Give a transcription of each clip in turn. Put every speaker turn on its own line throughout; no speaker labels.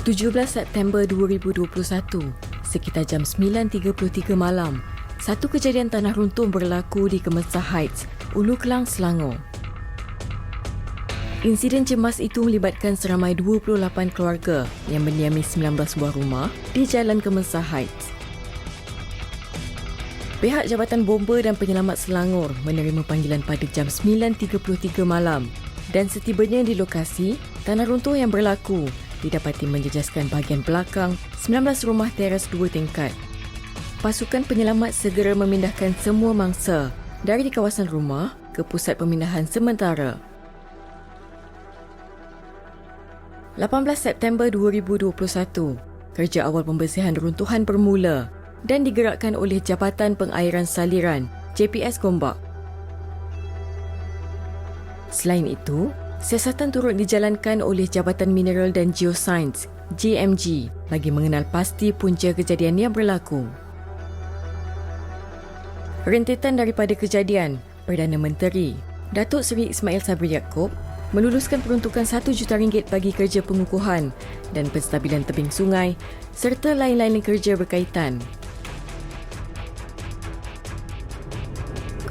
17 September 2021, sekitar jam 9.33 malam, satu kejadian tanah runtuh berlaku di Kemensah Heights, Ulu Kelang, Selangor. Insiden cemas itu melibatkan seramai 28 keluarga yang mendiami 19 buah rumah di Jalan Kemensah Heights. Pihak Jabatan Bomba dan Penyelamat Selangor menerima panggilan pada jam 9.33 malam dan setibanya di lokasi, tanah runtuh yang berlaku didapati menjejaskan bahagian belakang 19 rumah teras 2 tingkat. Pasukan penyelamat segera memindahkan semua mangsa dari kawasan rumah ke pusat pemindahan sementara. 18 September 2021, kerja awal pembersihan runtuhan bermula dan digerakkan oleh Jabatan Pengairan Saliran JPS Gombak. Selain itu, siasatan turut dijalankan oleh Jabatan Mineral dan Geoscience JMG bagi mengenal pasti punca kejadian yang berlaku. Rentetan daripada kejadian, Perdana Menteri Datuk Seri Ismail Sabri Yaakob meluluskan peruntukan RM1 juta bagi kerja pengukuhan dan penstabilan tebing sungai serta lain-lain kerja berkaitan.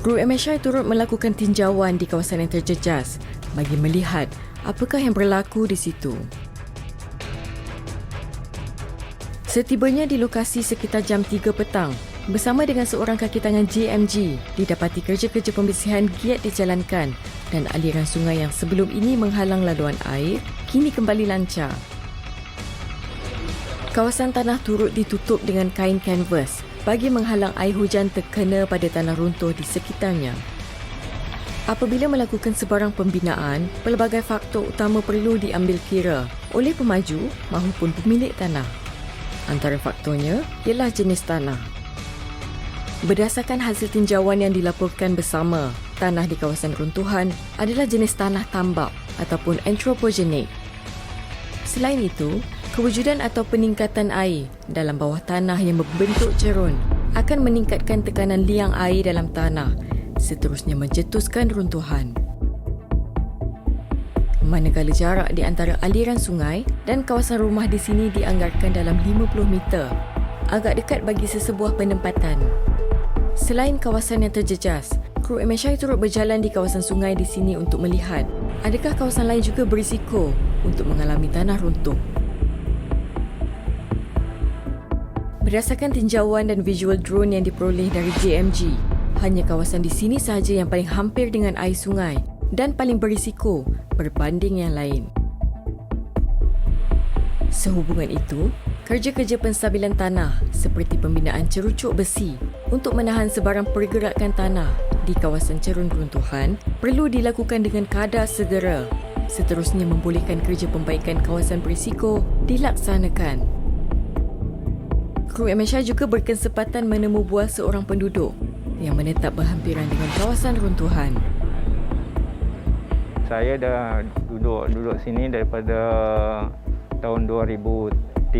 Kru MSI turut melakukan tinjauan di kawasan yang terjejas bagi melihat apakah yang berlaku di situ. Setibanya di lokasi sekitar jam 3 petang, bersama dengan seorang kaki tangan JMG, didapati kerja-kerja pembersihan giat dijalankan dan aliran sungai yang sebelum ini menghalang laluan air kini kembali lancar. Kawasan tanah turut ditutup dengan kain kanvas bagi menghalang air hujan terkena pada tanah runtuh di sekitarnya. Apabila melakukan sebarang pembinaan, pelbagai faktor utama perlu diambil kira oleh pemaju maupun pemilik tanah. Antara faktornya ialah jenis tanah. Berdasarkan hasil tinjauan yang dilaporkan bersama, tanah di kawasan runtuhan adalah jenis tanah tambak ataupun anthropogenic. Selain itu, kewujudan atau peningkatan air dalam bawah tanah yang membentuk cerun akan meningkatkan tekanan liang air dalam tanah, seterusnya mencetuskan runtuhan. Manakala jarak di antara aliran sungai dan kawasan rumah di sini dianggarkan dalam 50 meter, agak dekat bagi sesebuah penempatan. Selain kawasan yang terjejas, kru MSI turut berjalan di kawasan sungai di sini untuk melihat adakah kawasan lain juga berisiko untuk mengalami tanah runtuh. Berdasarkan tinjauan dan visual drone yang diperoleh dari JMG, hanya kawasan di sini sahaja yang paling hampir dengan air sungai dan paling berisiko berbanding yang lain. Sehubungan itu, kerja-kerja penstabilan tanah seperti pembinaan cerucuk besi untuk menahan sebarang pergerakan tanah di kawasan cerun runtuhan perlu dilakukan dengan kadar segera. Seterusnya membolehkan kerja pembaikan kawasan berisiko dilaksanakan. Kru MSI juga berkesempatan menemu bual seorang penduduk yang menetap berhampiran dengan kawasan runtuhan.
Saya dah duduk sini daripada tahun 2013.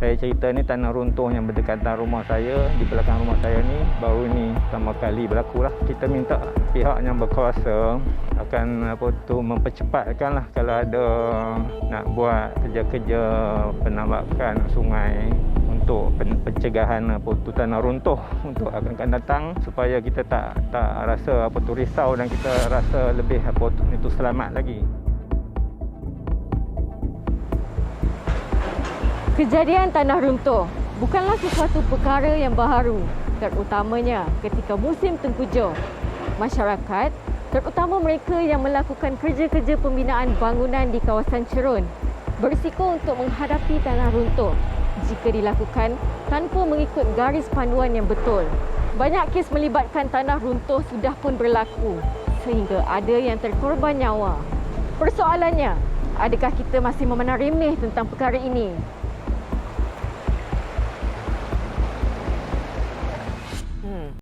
Saya cerita ni tanah runtuh yang berdekatan rumah saya, di belakang rumah saya ni baru ni pertama kali berlaku lah. Kita minta pihak yang berkuasa akan mempercepatkan lah kalau ada nak buat kerja-kerja penambakan sungai untuk pencegahan tanah runtuh untuk akan datang, supaya kita tak rasa risau dan kita rasa lebih selamat lagi.
Kejadian tanah runtuh bukanlah sesuatu perkara yang baharu, terutamanya ketika musim tengkujuh. Masyarakat, terutama mereka yang melakukan kerja-kerja pembinaan bangunan di kawasan cerun, berisiko untuk menghadapi tanah runtuh jika dilakukan tanpa mengikut garis panduan yang betul. Banyak kes melibatkan tanah runtuh sudah pun berlaku sehingga ada yang terkorban nyawa. Persoalannya, adakah kita masih memandang remeh tentang perkara ini?